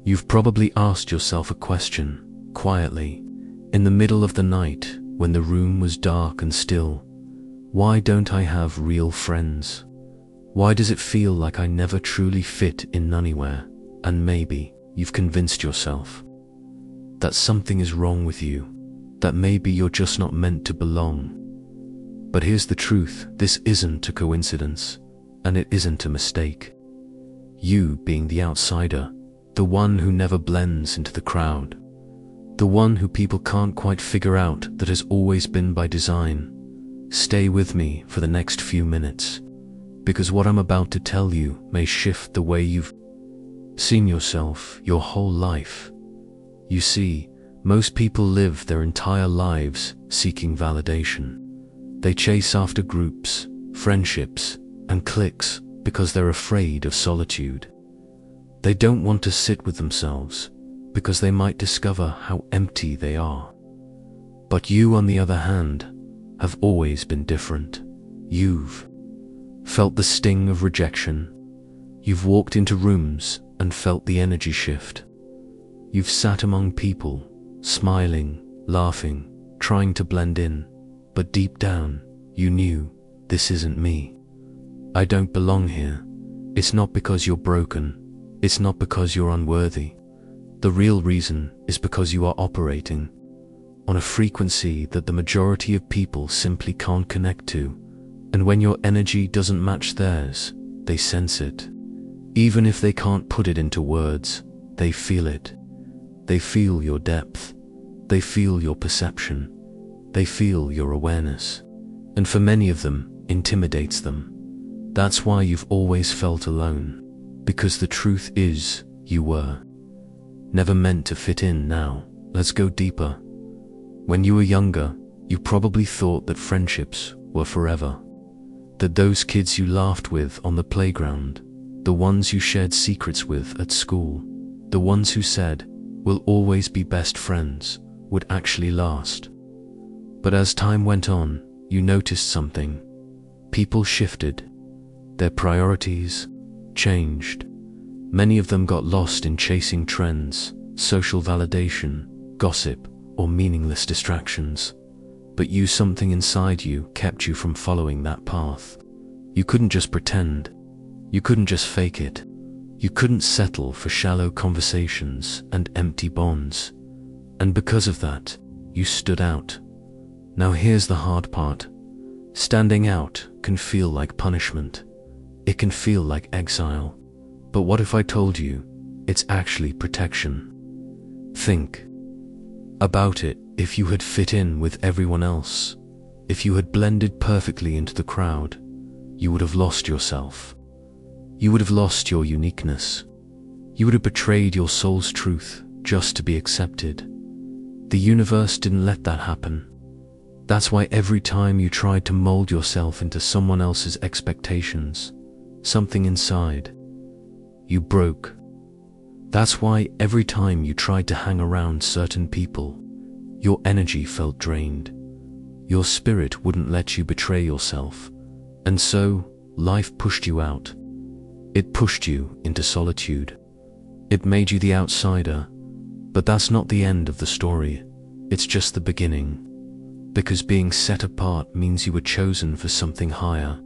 You've probably asked yourself a question, quietly, in the middle of the night, when the room was dark and still. Why don't I have real friends? Why does it feel like I never truly fit in anywhere? And maybe you've convinced yourself that something is wrong with you, that maybe you're just not meant to belong. But here's the truth, this isn't a coincidence, and it isn't a mistake. You being the outsider, the one who never blends into the crowd, the one who people can't quite figure out, that has always been by design. Stay with me for the next few minutes, because what I'm about to tell you may shift the way you've seen yourself your whole life. You see, most people live their entire lives seeking validation. They chase after groups, friendships, and cliques because they're afraid of solitude. They don't want to sit with themselves because they might discover how empty they are. But you, on the other hand, have always been different. You've felt the sting of rejection. You've walked into rooms and felt the energy shift. You've sat among people, smiling, laughing, trying to blend in, but deep down, you knew, this isn't me. I don't belong here. It's not because you're broken. It's not because you're unworthy. The real reason is because you are operating on a frequency that the majority of people simply can't connect to. And when your energy doesn't match theirs, they sense it. Even if they can't put it into words, they feel it. They feel your depth. They feel your perception. They feel your awareness. And for many of them, intimidates them. That's why you've always felt alone. Because the truth is, you were never meant to fit in. Now, let's go deeper. When you were younger, you probably thought that friendships were forever. That those kids you laughed with on the playground, the ones you shared secrets with at school, the ones who said, "We'll always be best friends," would actually last. But as time went on, you noticed something. People shifted. Their priorities changed. Many of them got lost in chasing trends, social validation, gossip, or meaningless distractions. But you, something inside you, kept you from following that path. You couldn't just pretend. You couldn't just fake it. You couldn't settle for shallow conversations and empty bonds. And because of that, you stood out. Now here's the hard part. Standing out can feel like punishment. It can feel like exile. But what if I told you it's actually protection? Think about it. If you had fit in with everyone else, if you had blended perfectly into the crowd, you would have lost yourself. You would have lost your uniqueness. You would have betrayed your soul's truth just to be accepted. The universe didn't let that happen. That's why every time you tried to mold yourself into someone else's expectations, something inside you broke. That's why every time you tried to hang around certain people, your energy felt drained. Your spirit wouldn't let you betray yourself. And so, life pushed you out. It pushed you into solitude. It made you the outsider. But that's not the end of the story. It's just the beginning. Because being set apart means you were chosen for something higher.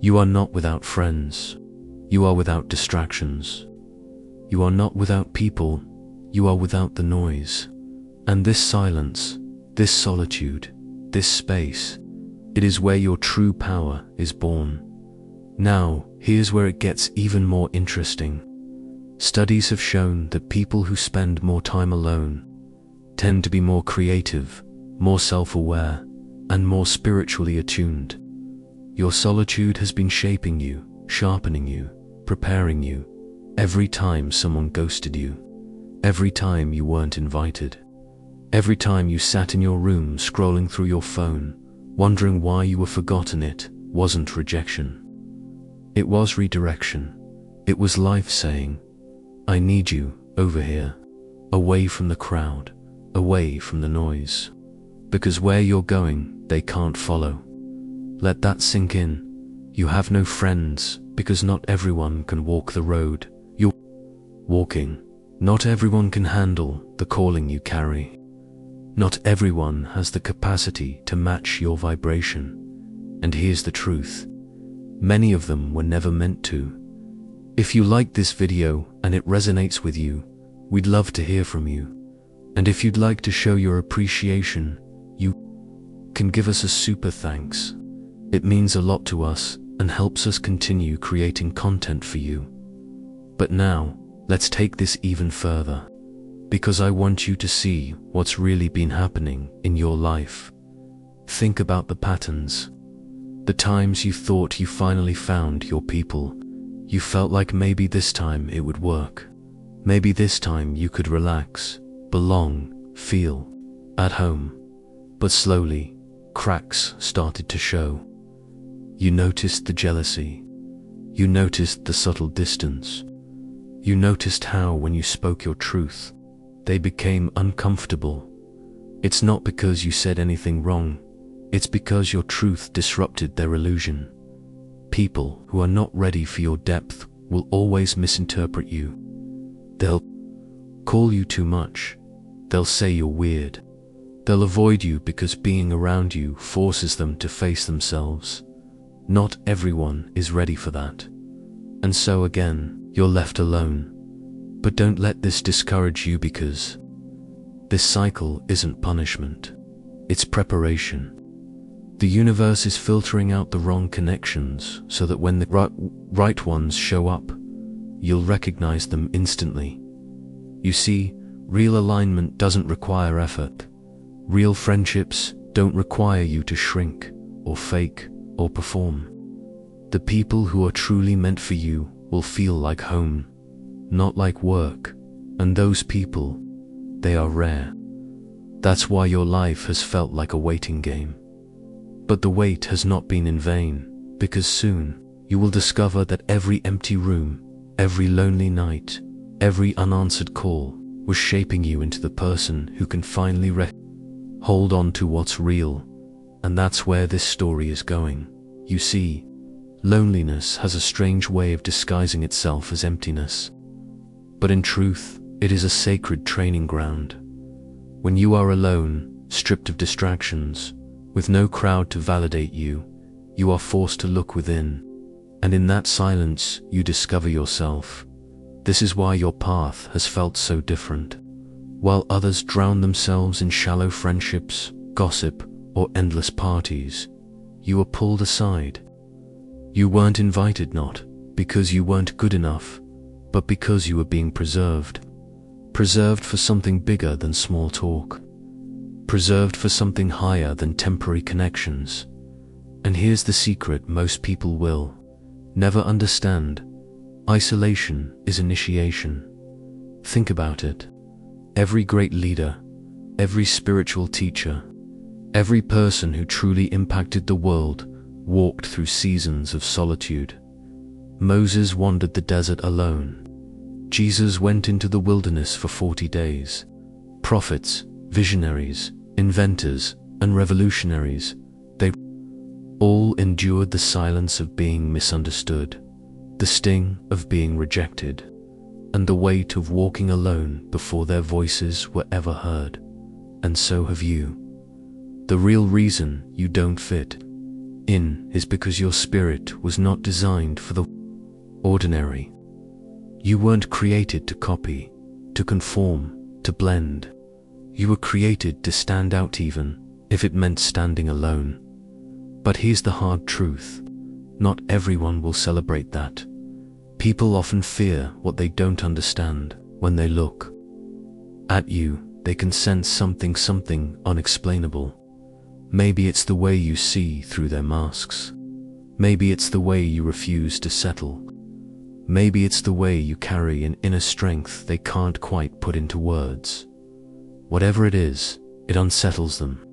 You are not without friends. You are without distractions. You are not without people. You are without the noise. And this silence, this solitude, this space, it is where your true power is born. Now, here's where it gets even more interesting. Studies have shown that people who spend more time alone tend to be more creative, more self-aware, and more spiritually attuned. Your solitude has been shaping you, sharpening you, preparing you. Every time someone ghosted you, every time you weren't invited, every time you sat in your room scrolling through your phone, wondering why you were forgotten, it wasn't rejection. It was redirection. It was life saying, "I need you over here, away from the crowd, away from the noise. Because where you're going, they can't follow." Let that sink in. You have no friends because not everyone can walk the road you're walking. Not everyone can handle the calling you carry. Not everyone has the capacity to match your vibration. And here's the truth. Many of them were never meant to. If you like this video and it resonates with you, we'd love to hear from you. And if you'd like to show your appreciation, you can give us a super thanks. It means a lot to us and helps us continue creating content for you. But now, let's take this even further, because I want you to see what's really been happening in your life. Think about the patterns. The times you thought you finally found your people. You felt like maybe this time it would work. Maybe this time you could relax, belong, feel at home. But slowly, cracks started to show. You noticed the jealousy. You noticed the subtle distance. You noticed how when you spoke your truth, they became uncomfortable. It's not because you said anything wrong. It's because your truth disrupted their illusion. People who are not ready for your depth will always misinterpret you. They'll call you too much. They'll say you're weird. They'll avoid you because being around you forces them to face themselves. Not everyone is ready for that. And so again, you're left alone. But don't let this discourage you, because this cycle isn't punishment. It's preparation. The universe is filtering out the wrong connections so that when the right ones show up, you'll recognize them instantly. You see, real alignment doesn't require effort. Real friendships don't require you to shrink or fake or perform. The people who are truly meant for you will feel like home, not like work. And those people, they are rare. That's why your life has felt like a waiting game. But the wait has not been in vain, because soon you will discover that every empty room, every lonely night, every unanswered call was shaping you into the person who can finally hold on to what's real. And that's where this story is going. You see, loneliness has a strange way of disguising itself as emptiness. But in truth, it is a sacred training ground. When you are alone, stripped of distractions, with no crowd to validate you, you are forced to look within. And in that silence, you discover yourself. This is why your path has felt so different. While others drown themselves in shallow friendships, gossip, or endless parties, you were pulled aside. You weren't invited, not because you weren't good enough, but because you were being preserved. Preserved for something bigger than small talk. Preserved for something higher than temporary connections. And here's the secret most people will never understand. Isolation is initiation. Think about it. Every great leader, every spiritual teacher, every person who truly impacted the world walked through seasons of solitude. Moses wandered the desert alone. Jesus went into the wilderness for 40 days. Prophets, visionaries, inventors, and revolutionaries, they all endured the silence of being misunderstood, the sting of being rejected, and the weight of walking alone before their voices were ever heard. And so have you. The real reason you don't fit in is because your spirit was not designed for the ordinary. You weren't created to copy, to conform, to blend. You were created to stand out, even if it meant standing alone. But here's the hard truth. Not everyone will celebrate that. People often fear what they don't understand. When they look at you, they can sense something unexplainable. Maybe it's the way you see through their masks. Maybe it's the way you refuse to settle. Maybe it's the way you carry an inner strength they can't quite put into words. Whatever it is, it unsettles them.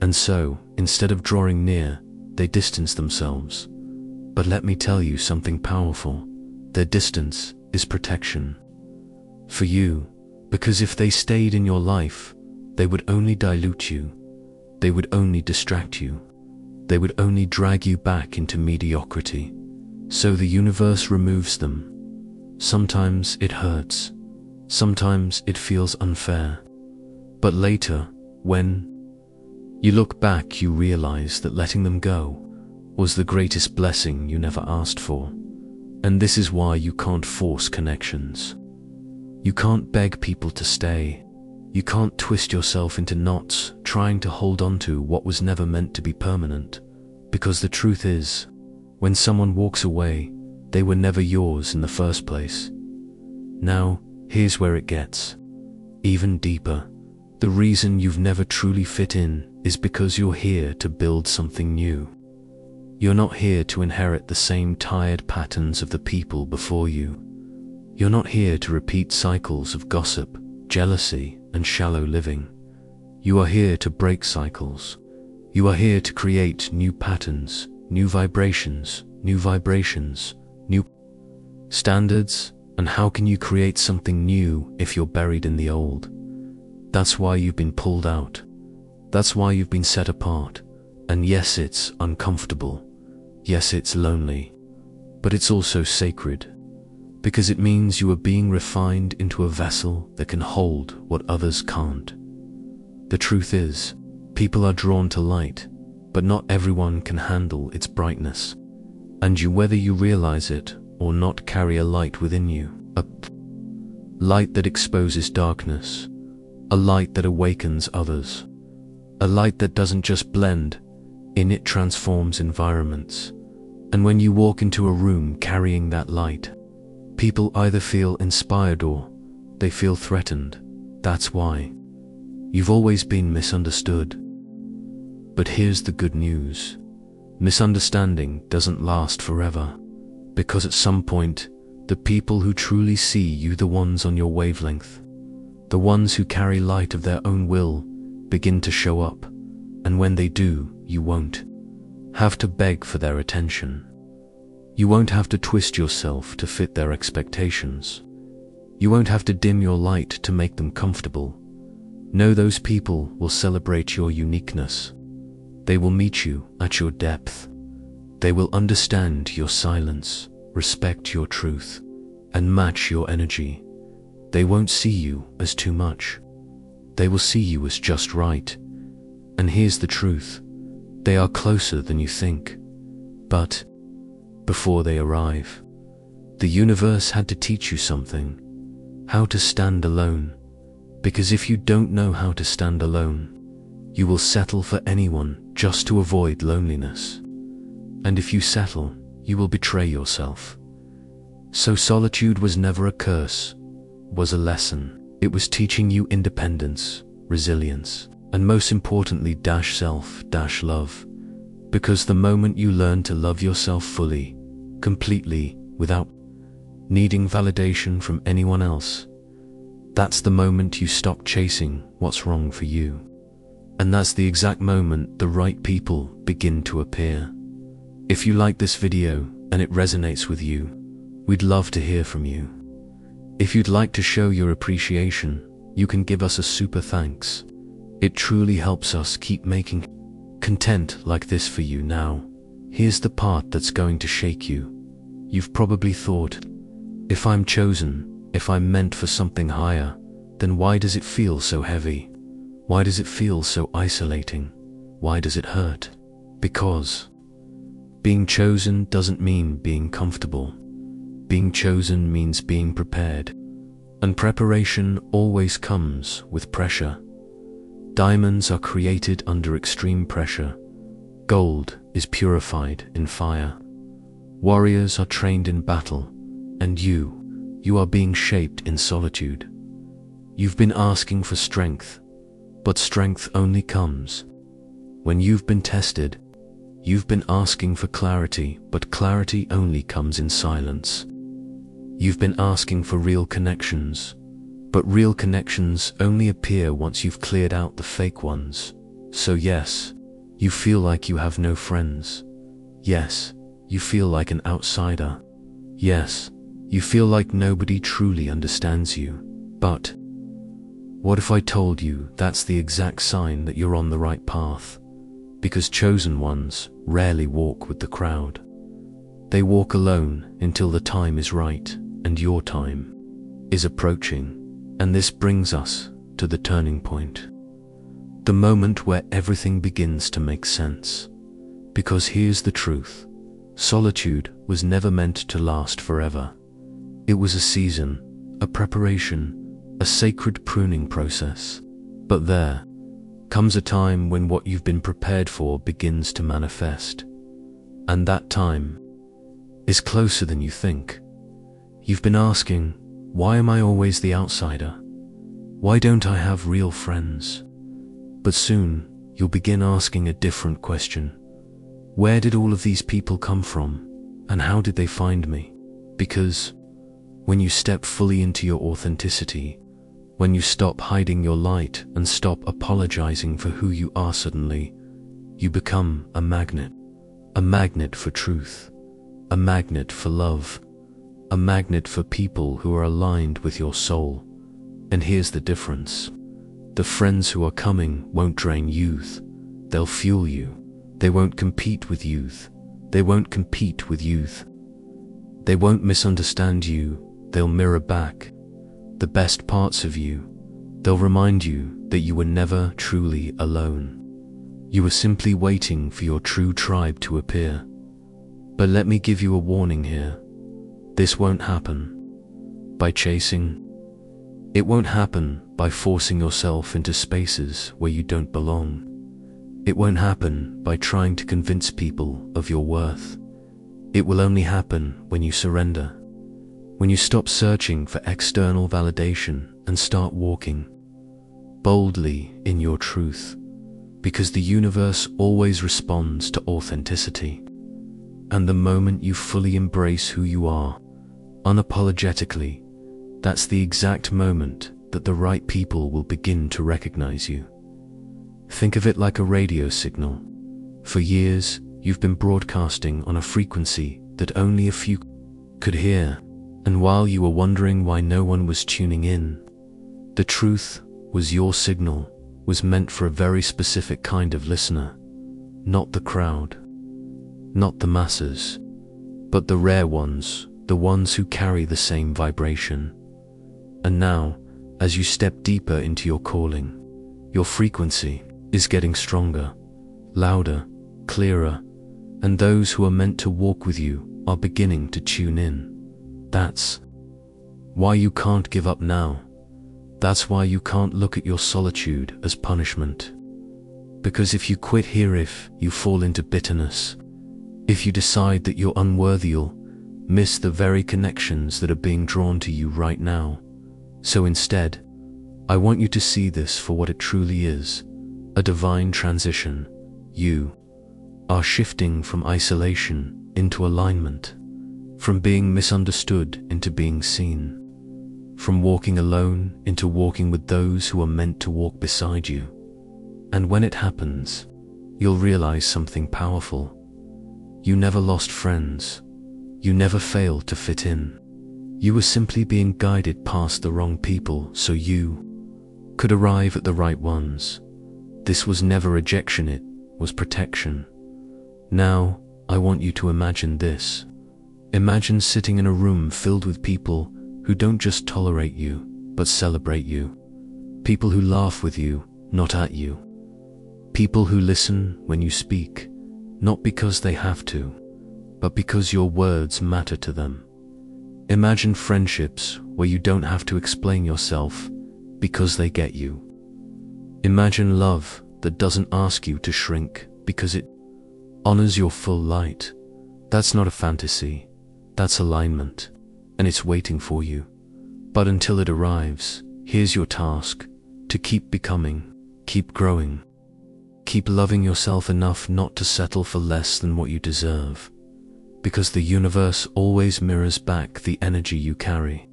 And so, instead of drawing near, they distance themselves. But let me tell you something powerful. Their distance is protection. For you, because if they stayed in your life, they would only dilute you. They would only distract you. They would only drag you back into mediocrity. So the universe removes them. Sometimes it hurts. Sometimes it feels unfair. But later, when you look back, you realize that letting them go was the greatest blessing you never asked for. And this is why you can't force connections. You can't beg people to stay. You can't twist yourself into knots trying to hold on to what was never meant to be permanent. Because the truth is, when someone walks away, they were never yours in the first place. Now, here's where it gets even deeper. The reason you've never truly fit in is because you're here to build something new. You're not here to inherit the same tired patterns of the people before you. You're not here to repeat cycles of gossip, jealousy, and shallow living. You are here to break cycles. You are here to create new patterns, new vibrations, new standards. And how can you create something new if you're buried in the old? That's why you've been pulled out. That's why you've been set apart. And yes, it's uncomfortable. Yes, it's lonely. But it's also sacred. Because it means you are being refined into a vessel that can hold what others can't. The truth is, people are drawn to light, but not everyone can handle its brightness. And you, whether you realize it or not, carry a light within you. A light that exposes darkness. A light that awakens others. A light that doesn't just blend in, it transforms environments. And when you walk into a room carrying that light, people either feel inspired or they feel threatened. That's why you've always been misunderstood. But here's the good news. Misunderstanding doesn't last forever. Because at some point, the people who truly see you, the ones on your wavelength, the ones who carry light of their own will, begin to show up. And when they do, you won't have to beg for their attention. You won't have to twist yourself to fit their expectations. You won't have to dim your light to make them comfortable. No, those people will celebrate your uniqueness. They will meet you at your depth. They will understand your silence, respect your truth, and match your energy. They won't see you as too much. They will see you as just right. And here's the truth. They are closer than you think. But before they arrive, the universe had to teach you something. How to stand alone. Because if you don't know how to stand alone, you will settle for anyone just to avoid loneliness. And if you settle, you will betray yourself. So solitude was never a curse, was a lesson. It was teaching you independence, resilience, and most importantly, self-love. Because the moment you learn to love yourself fully, completely, without needing validation from anyone else, that's the moment you stop chasing what's wrong for you. And that's the exact moment the right people begin to appear. If you like this video and it resonates with you, we'd love to hear from you. If you'd like to show your appreciation, you can give us a super thanks. It truly helps us keep making content like this for you. Now, here's the part that's going to shake you. You've probably thought, if I'm chosen, if I'm meant for something higher, then why does it feel so heavy? Why does it feel so isolating? Why does it hurt? Because being chosen doesn't mean being comfortable. Being chosen means being prepared. And preparation always comes with pressure. Diamonds are created under extreme pressure. Gold is purified in fire. Warriors are trained in battle. And you are being shaped in solitude. You've been asking for strength, but strength only comes when you've been tested. You've been asking for clarity, but clarity only comes in silence. You've been asking for real connections, but real connections only appear once you've cleared out the fake ones. So yes, you feel like you have no friends. Yes, you feel like an outsider. Yes, you feel like nobody truly understands you. But what if I told you that's the exact sign that you're on the right path? Because chosen ones rarely walk with the crowd. They walk alone until the time is right, and your time is approaching. And this brings us to the turning point. The moment where everything begins to make sense. Because here's the truth. Solitude was never meant to last forever. It was a season, a preparation, a sacred pruning process. But there comes a time when what you've been prepared for begins to manifest. And that time is closer than you think. You've been asking, why am I always the outsider? Why don't I have real friends? But soon, you'll begin asking a different question. Where did all of these people come from? And how did they find me? Because when you step fully into your authenticity, when you stop hiding your light and stop apologizing for who you are suddenly, you become a magnet for truth, a magnet for love, a magnet for people who are aligned with your soul. And here's the difference. The friends who are coming won't drain youth, they'll fuel you. They won't compete with youth. They won't compete with youth. They won't misunderstand you, they'll mirror back the best parts of you. They'll remind you that you were never truly alone. You were simply waiting for your true tribe to appear. But let me give you a warning here. This won't happen by chasing. It won't happen by forcing yourself into spaces where you don't belong. It won't happen by trying to convince people of your worth. It will only happen when you surrender. When you stop searching for external validation and start walking boldly in your truth. Because the universe always responds to authenticity. And the moment you fully embrace who you are, unapologetically, that's the exact moment that the right people will begin to recognize you. Think of it like a radio signal. For years, you've been broadcasting on a frequency that only a few could hear. And while you were wondering why no one was tuning in, the truth was your signal was meant for a very specific kind of listener. Not the crowd, not the masses, but the rare ones, the ones who carry the same vibration. And now, as you step deeper into your calling, your frequency is getting stronger, louder, clearer, and those who are meant to walk with you are beginning to tune in. That's why you can't give up now. That's why you can't look at your solitude as punishment. Because if you quit here, if you fall into bitterness, if you decide that you're unworthy, you'll miss the very connections that are being drawn to you right now. So instead, I want you to see this for what it truly is, a divine transition. You are shifting from isolation into alignment, from being misunderstood into being seen, from walking alone into walking with those who are meant to walk beside you. And when it happens, you'll realize something powerful. You never lost friends. You never failed to fit in. You were simply being guided past the wrong people so you could arrive at the right ones. This was never rejection, it was protection. Now, I want you to imagine this. Imagine sitting in a room filled with people who don't just tolerate you, but celebrate you. People who laugh with you, not at you. People who listen when you speak, not because they have to, but because your words matter to them. Imagine friendships where you don't have to explain yourself because they get you. Imagine love that doesn't ask you to shrink because it honors your full light. That's not a fantasy, that's alignment, and it's waiting for you. But until it arrives, here's your task: to keep becoming, keep growing, keep loving yourself enough not to settle for less than what you deserve. Because the universe always mirrors back the energy you carry.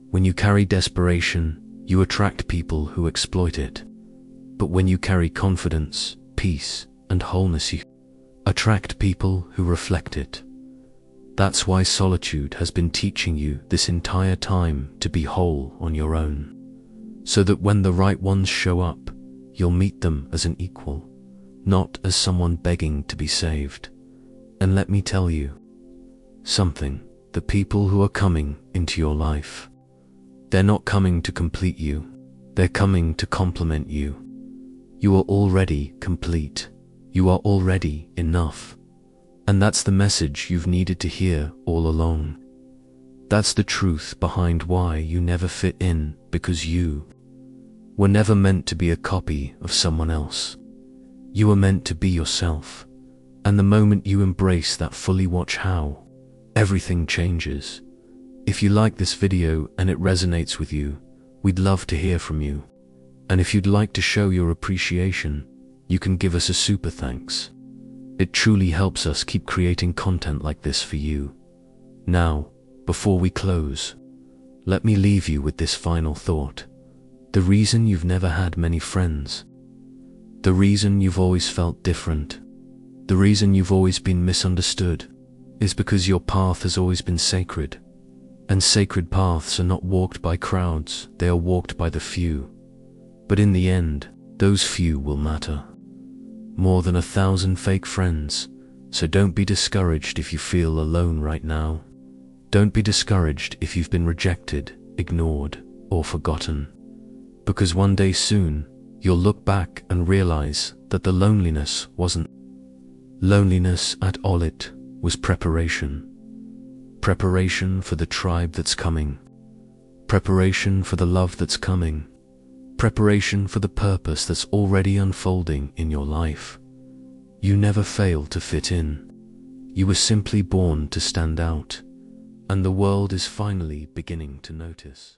When you carry desperation, you attract people who exploit it. But when you carry confidence, peace, and wholeness, you attract people who reflect it. That's why solitude has been teaching you this entire time to be whole on your own. So that when the right ones show up, you'll meet them as an equal, not as someone begging to be saved. And let me tell you something, the people who are coming into your life They're not coming to complete you. They're coming to complement you. You are already complete. You are already enough. And that's the message you've needed to hear all along. That's the truth behind why you never fit in, because you were never meant to be a copy of someone else. You were meant to be yourself. And the moment you embrace that fully, watch how everything changes. If you like this video and it resonates with you, we'd love to hear from you. And if you'd like to show your appreciation, you can give us a super thanks. It truly helps us keep creating content like this for you. Now, before we close, let me leave you with this final thought. The reason you've never had many friends, the reason you've always felt different, the reason you've always been misunderstood, is because your path has always been sacred. And sacred paths are not walked by crowds, they are walked by the few. But in the end, those few will matter more than 1,000 fake friends. So don't be discouraged if you feel alone right now. Don't be discouraged if you've been rejected, ignored, or forgotten. Because one day soon, you'll look back and realize that the loneliness wasn't loneliness at all, it was preparation. Preparation for the tribe that's coming. Preparation for the love that's coming. Preparation for the purpose that's already unfolding in your life. You never failed to fit in. You were simply born to stand out. And the world is finally beginning to notice.